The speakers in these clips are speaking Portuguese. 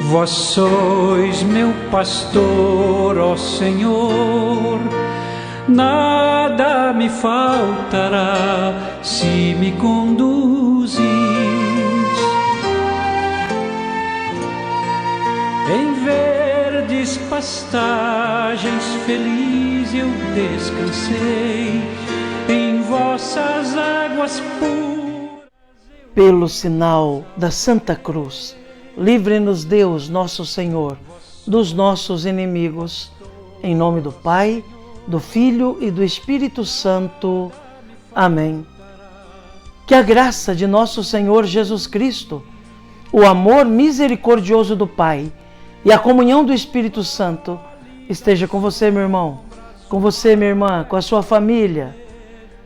Vós sois meu pastor, ó Senhor, nada me faltará se me conduzis. Em verdes pastagens feliz eu descansei, em vossas águas puras. Pelo sinal da Santa Cruz, livre-nos Deus, nosso Senhor, dos nossos inimigos. Em nome do Pai, do Filho e do Espírito Santo. Amém. Que a graça de nosso Senhor Jesus Cristo, o amor misericordioso do Pai e a comunhão do Espírito Santo esteja com você, meu irmão, com você, minha irmã, com a sua família,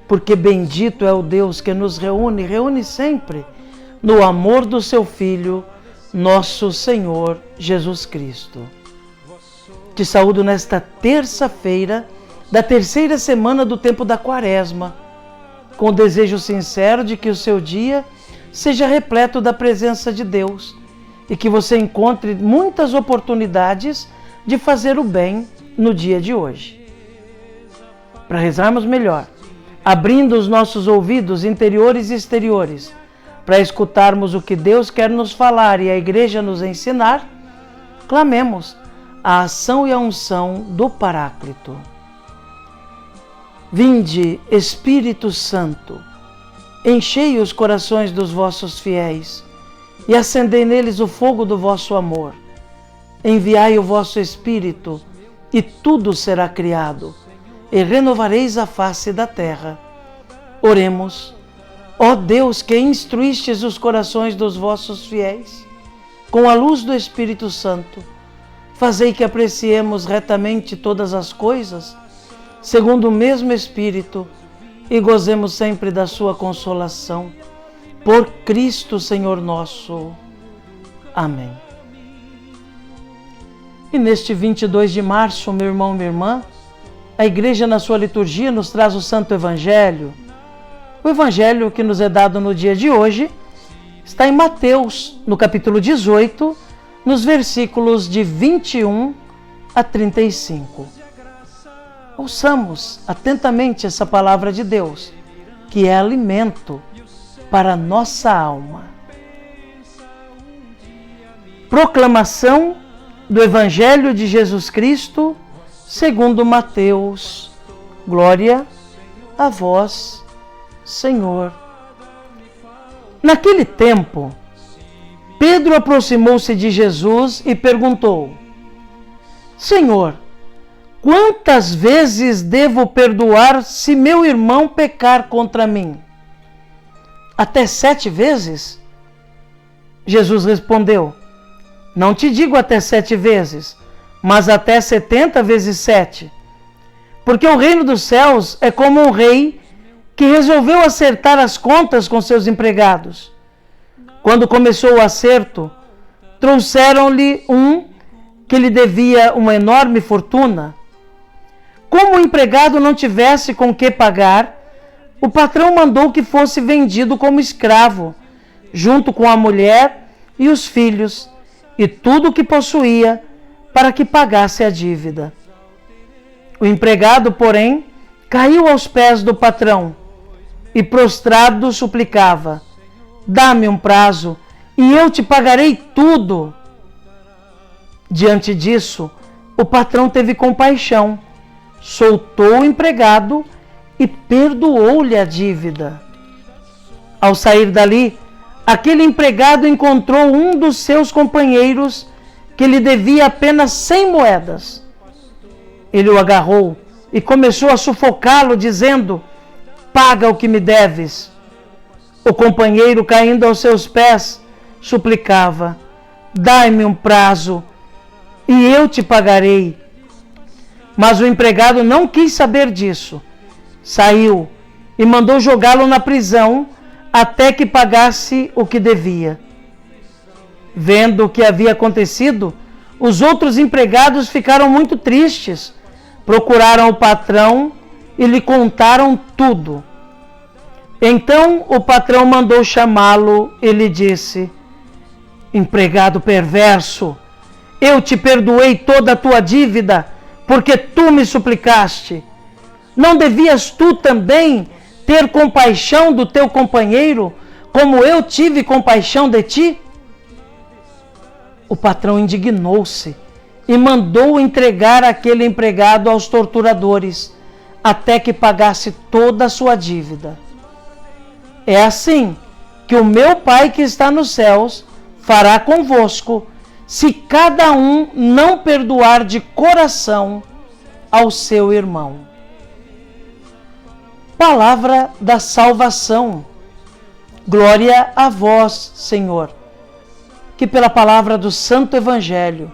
porque bendito é o Deus que nos reúne sempre no amor do seu Filho, nosso Senhor Jesus Cristo. Te saúdo nesta terça-feira da terceira semana do tempo da Quaresma, com o desejo sincero de que o seu dia seja repleto da presença de Deus e que você encontre muitas oportunidades de fazer o bem no dia de hoje. Para rezarmos melhor, abrindo os nossos ouvidos interiores e exteriores, para escutarmos o que Deus quer nos falar e a Igreja nos ensinar, clamemos a ação e a unção do Paráclito. Vinde, Espírito Santo, enchei os corações dos vossos fiéis e acendei neles o fogo do vosso amor. Enviai o vosso Espírito e tudo será criado, e renovareis a face da terra. Oremos. Ó Deus, que instruístes os corações dos vossos fiéis, com a luz do Espírito Santo, fazei que apreciemos retamente todas as coisas, segundo o mesmo Espírito, e gozemos sempre da sua consolação. Por Cristo, Senhor nosso. Amém. E neste 22 de março, meu irmão, minha irmã, a Igreja na sua liturgia nos traz o Santo Evangelho. O Evangelho que nos é dado no dia de hoje está em Mateus, no capítulo 18, nos versículos de 21 a 35. Ouçamos atentamente essa palavra de Deus, que é alimento para a nossa alma. Proclamação do Evangelho de Jesus Cristo, segundo Mateus. Glória a vós, Senhor. Naquele tempo, Pedro aproximou-se de Jesus e perguntou: Senhor, quantas vezes devo perdoar se meu irmão pecar contra mim? Até 7 vezes? Jesus respondeu: Não te digo até 7 vezes, mas até 70 vezes 7. Porque o reino dos céus é como um rei que resolveu acertar as contas com seus empregados. Quando começou o acerto, trouxeram-lhe um que lhe devia uma enorme fortuna. Como o empregado não tivesse com que pagar, o patrão mandou que fosse vendido como escravo, junto com a mulher e os filhos, e tudo o que possuía, para que pagasse a dívida. O empregado, porém, caiu aos pés do patrão e, prostrado, suplicava: Dá-me um prazo e eu te pagarei tudo. Diante disso, o patrão teve compaixão, soltou o empregado e perdoou-lhe a dívida. Ao sair dali, aquele empregado encontrou um dos seus companheiros que lhe devia apenas 100 moedas. Ele o agarrou e começou a sufocá-lo, dizendo: Paga o que me deves. O companheiro, caindo aos seus pés, suplicava: Dai-me um prazo e eu te pagarei. Mas o empregado não quis saber disso. Saiu e mandou jogá-lo na prisão até que pagasse o que devia. Vendo o que havia acontecido, os outros empregados ficaram muito tristes, procuraram o patrão e lhe contaram tudo. Então o patrão mandou chamá-lo e lhe disse: Empregado perverso, Eu te perdoei toda a tua dívida, porque tu me suplicaste. Não devias tu também ter compaixão do teu companheiro, como eu tive compaixão de ti? O patrão indignou-se e mandou entregar aquele empregado aos torturadores, até que pagasse toda a sua dívida. É assim que o meu Pai que está nos céus fará convosco, se cada um não perdoar de coração ao seu irmão. Palavra da salvação. Glória a vós, Senhor. Que pela palavra do Santo Evangelho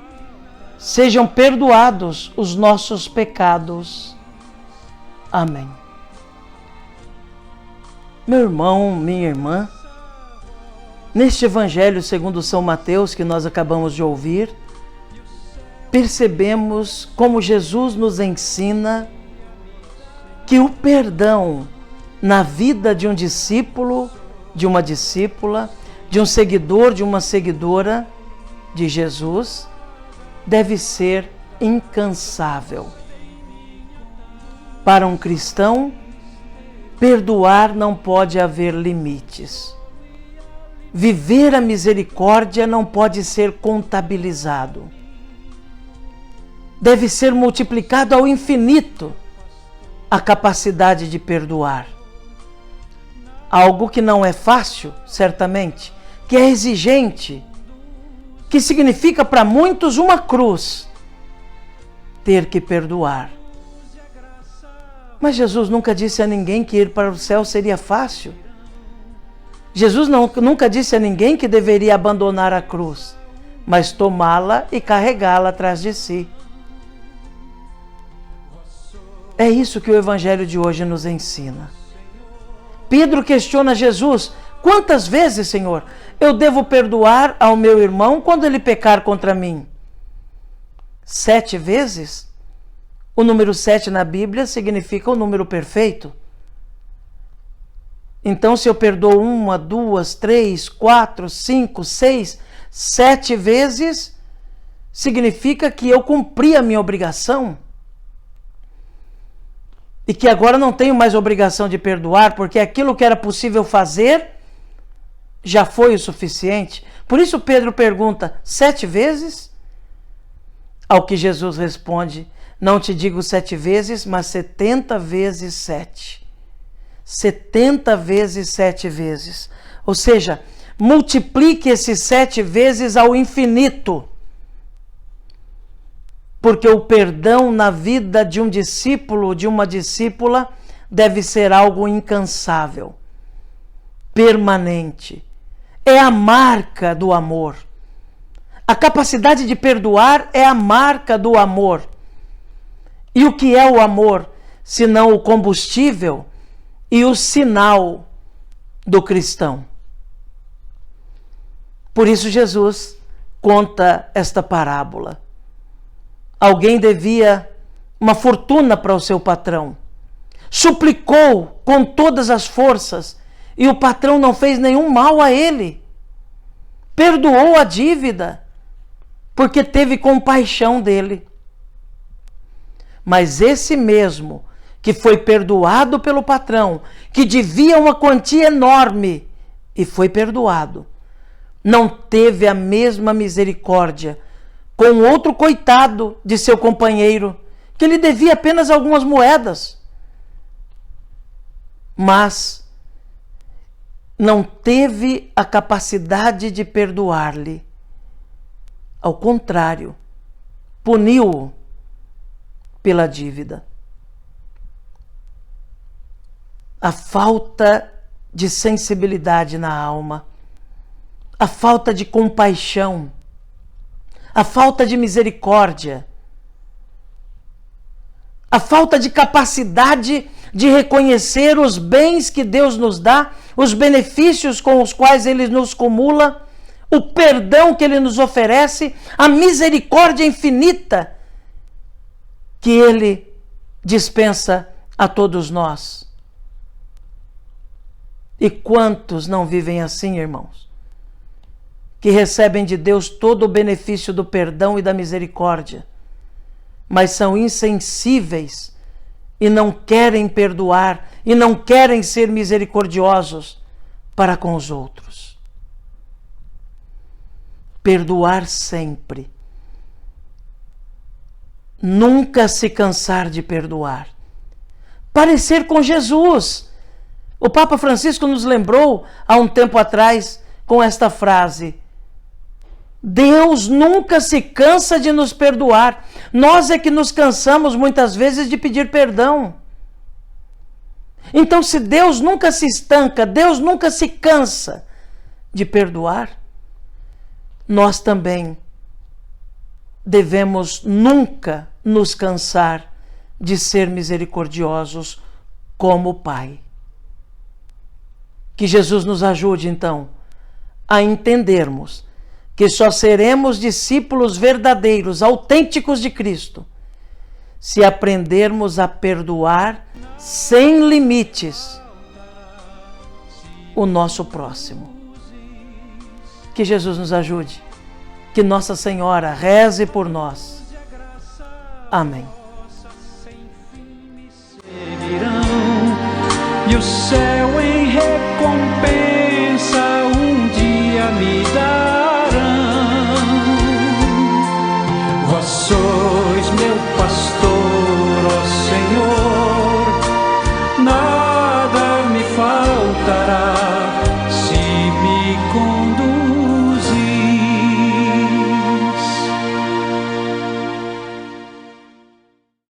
sejam perdoados os nossos pecados. Amém. Meu irmão, minha irmã, neste Evangelho segundo São Mateus que nós acabamos de ouvir, percebemos como Jesus nos ensina que o perdão na vida de um discípulo, de uma discípula, de um seguidor, de uma seguidora de Jesus, deve ser incansável. Para um cristão, perdoar não pode haver limites. Viver a misericórdia não pode ser contabilizado. Deve ser multiplicado ao infinito a capacidade de perdoar. Algo que não é fácil, certamente, que é exigente, que significa para muitos uma cruz, ter que perdoar. Mas Jesus nunca disse a ninguém que ir para o céu seria fácil. Jesus nunca disse a ninguém que deveria abandonar a cruz, mas tomá-la e carregá-la atrás de si. É isso que o Evangelho de hoje nos ensina. Pedro questiona Jesus: quantas vezes, Senhor, eu devo perdoar ao meu irmão quando ele pecar contra mim? 7 vezes? O número 7 na Bíblia significa o número perfeito. Então, se eu perdoo 1, 2, 3, 4, 5, 6, 7 vezes, significa que eu cumpri a minha obrigação. E que agora não tenho mais obrigação de perdoar, porque aquilo que era possível fazer já foi o suficiente. Por isso Pedro pergunta: 7 vezes? Ao que Jesus responde: não te digo 7 vezes, mas 70 vezes 7. 70 vezes 7 vezes. Ou seja, multiplique esses 7 vezes ao infinito. Porque o perdão na vida de um discípulo, de uma discípula, deve ser algo incansável, permanente. É a marca do amor. A capacidade de perdoar é a marca do amor. E o que é o amor, senão o combustível e o sinal do cristão? Por isso Jesus conta esta parábola. Alguém devia uma fortuna para o seu patrão. Suplicou com todas as forças e o patrão não fez nenhum mal a ele. Perdoou a dívida porque teve compaixão dele. Mas esse mesmo que foi perdoado pelo patrão, que devia uma quantia enorme e foi perdoado, não teve a mesma misericórdia com outro coitado de seu companheiro, que lhe devia apenas algumas moedas. Mas não teve a capacidade de perdoar-lhe. Ao contrário, puniu-o pela dívida. A falta de sensibilidade na alma, a falta de compaixão, a falta de misericórdia, a falta de capacidade de reconhecer os bens que Deus nos dá, os benefícios com os quais Ele nos cumula, o perdão que Ele nos oferece, a misericórdia infinita que Ele dispensa a todos nós. E quantos não vivem assim, irmãos? que recebem de Deus todo o benefício do perdão e da misericórdia, mas são insensíveis e não querem perdoar e não querem ser misericordiosos para com os outros. Perdoar sempre. Nunca se cansar de perdoar. Parecer com Jesus. O Papa Francisco nos lembrou há um tempo atrás com esta frase: Deus nunca se cansa de nos perdoar. Nós é que nos cansamos muitas vezes de pedir perdão. Então, se Deus nunca se estanca, Deus nunca se cansa de perdoar, nós também devemos nunca nos cansar de ser misericordiosos como o Pai. Que Jesus nos ajude, então, a entendermos que só seremos discípulos verdadeiros, autênticos de Cristo, se aprendermos a perdoar sem limites o nosso próximo. Que Jesus nos ajude. Que Nossa Senhora reze por nós. Amém. E o céu